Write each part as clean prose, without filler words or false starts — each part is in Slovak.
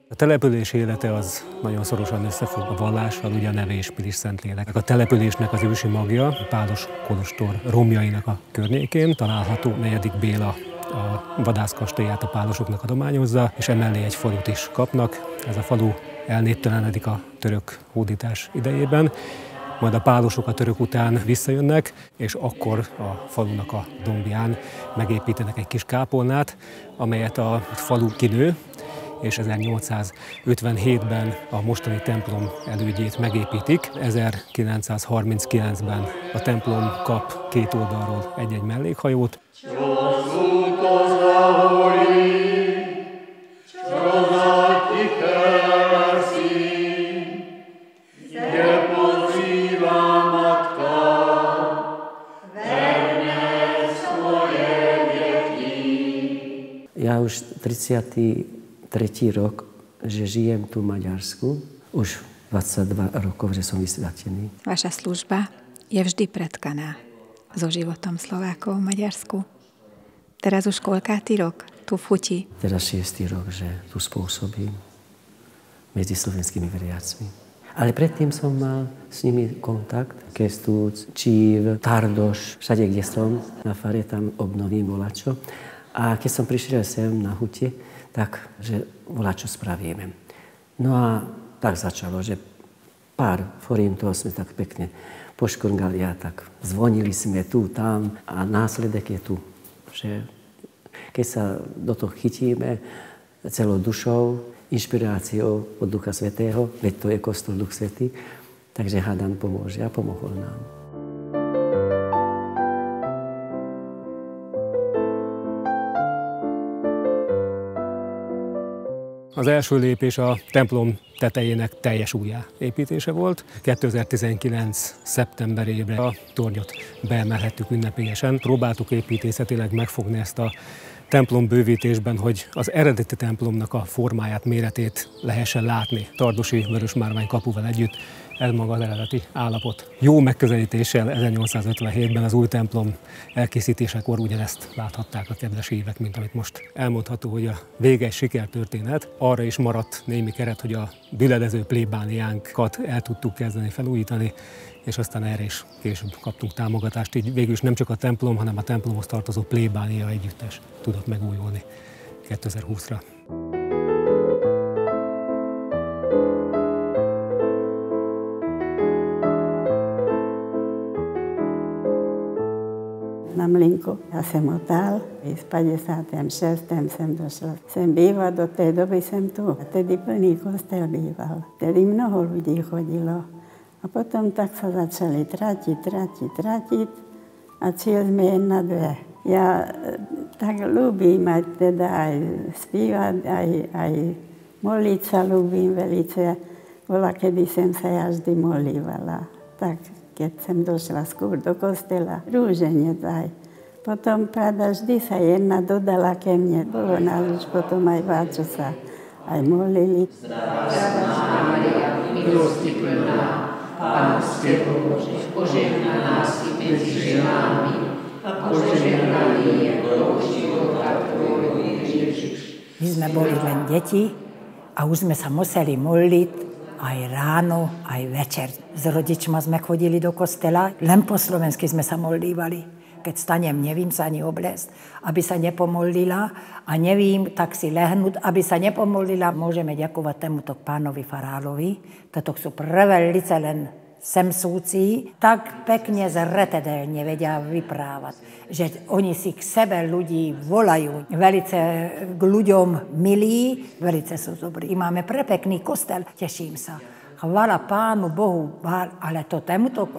A település élete az nagyon szorosan összefügg a vallással, ugye a neve és Pilis Szentlélek. A településnek az ősi magja a Pálos kolostor romjainak a környékén található. 4. Béla a vadászkastélyát a pálosoknak adományozza, és emellé egy falut is kapnak. Ez a falu elnéptelenedik a török hódítás idejében. Majd a pálosok a török után visszajönnek, és akkor a falunak a dombján megépítenek egy kis kápolnát, amelyet a falu kinő, és 1857-ben a mostani templom elődjét megépítik. 1939-ben a templom kap két oldalról egy-egy mellékhajót. Ja už 33. rok, že žijem tu v Maďarsku. Už 22 rokov, že som vysvetený. Vaša služba je vždy pretkaná so životom Slovákov v Maďarsku. Teraz už koľkátý rok tu v Chuti? Teraz 6. rok, že tu spôsobím medzi slovenskými veriacmi. Ale predtým som mal s nimi kontakt. Kestúc, Čív, Tardoš, všade, kde som, na fare tam obnovím volačo. A keď som prišiel sem na Huti, tak, že volačo spravíme. No a tak začalo, že pár forintov sme tak pekne poškrngali a tak zvonili sme tu, tam a následek je tu, že keď sa do toho chytíme celou dušou, inšpiráciou od Ducha Svätého, veď to je kostol Duch Svätý, takže hádam pomôže a pomohol nám. Az első lépés a templom tetejének teljes újjáépítése volt. 2019. szeptemberében a tornyot beemelhettük ünnepélyesen. Próbáltuk építészetileg megfogni ezt a templom bővítésben, hogy az eredeti templomnak a formáját, méretét lehessen látni. Tardosi Vörösmárvány kapuval együtt, ez maga az eredeti állapot. Jó megközelítéssel 1857-ben az új templom elkészítésekor ugyanezt láthatták a kedves évek, mint amit most elmondható, hogy a vége egy sikertörténet. Arra is maradt némi keret, hogy a düledező plébániánkat el tudtuk kezdeni felújítani, és aztán erre is később kaptunk támogatást. Így végül is nem csak a templom, hanem a templomhoz tartozó plébánia együttes tudott megújulni 2020-ra. Na Mlinku. Ja jsem odtal, v 56. jsem došla. Jsem bývala, do té doby jsem tu. A tedy plný kostel býval. Tedy mnoho lidí chodilo. A potom tak sa začali tratiť. A cíl sme jedna, dve. Ja tak ľúbim aj teda aj spívať, aj modliť sa ľúbim velice. Bola, kedy som sa ja vždy modlívala. Tak keď som došla skôr do kostela, rúženec aj. Potom, pravda, vždy sa jedna dodala ke mne. Bolo nás už potom aj váčo sa aj molili. Zdravá Maria, milosti plná, Pán s Tebou, požehnaná si medzi ženami a požehnaný je plod života Tvojho Ježiš. My sme boli len deti a už sme sa museli modliť aj ráno, aj večer. S rodičmi sme chodili do kostela, len po slovensky sme sa modlívali. Keď stanem, nevím sa ani obliecť, aby sa nepomodlila a nevím, tak si lehnúť, aby sa nepomodlila. Môžeme ďakovať tomuto pánovi farálovi. Toto sú prvé lice len semsúci, tak pekne zretedelne vedia vyprávať, že oni si k sebe ľudí volajú. Velice k ľuďom milí, velice sú dobrí. I máme prepekný kostel, teším sa. Chvála Pánu Bohu, ale to tomuto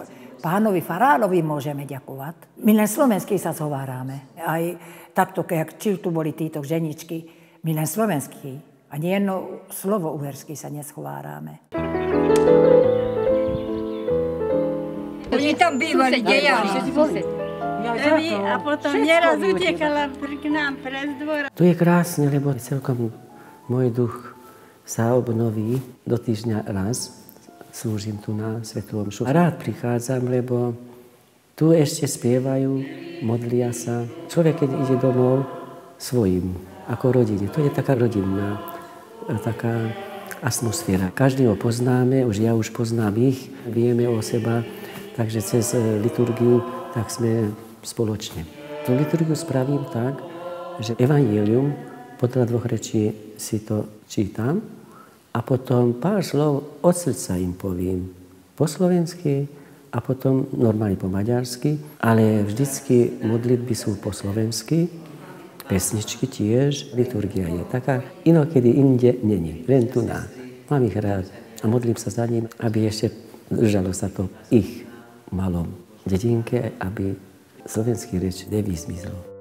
pánovi farálovi môžeme ďakovať. My len slovensky sa zhovárame. Aj takto, jak či tu boli títo ženičky, My len slovenský, ani jedno slovo uherský sa neschováráme. Oni tam bývali, kde ja. A potom nieraz utekala k nám pred dvor. Tu je krásne, lebo celkom môj duch sa obnoví do týždňa raz. Slúžim tu na Svätú omšu. A rád prichádzam, lebo tu ešte spievajú, modlia sa. Človek, keď ide domov svojim, ako rodine. To je taká rodinná, taká atmosféra. Každý ho poznáme, ja už poznám ich, vieme o seba, takže cez liturgiu tak sme spoločne. Tú liturgiu spravím tak, že evanjelium podľa dvoch rečí si to čítam a potom pár slov od srdca im poviem. Po slovensky a potom normálne po maďarsky, ale vždycky modlitby sú po slovensky, pesničky tiež, liturgia je taká, inokedy inde není, len tu na. Mám ich rád a modlím sa za ním, aby ešte držalo sa to ich malom dedinke, aby slovenský reč nevyzmizlo.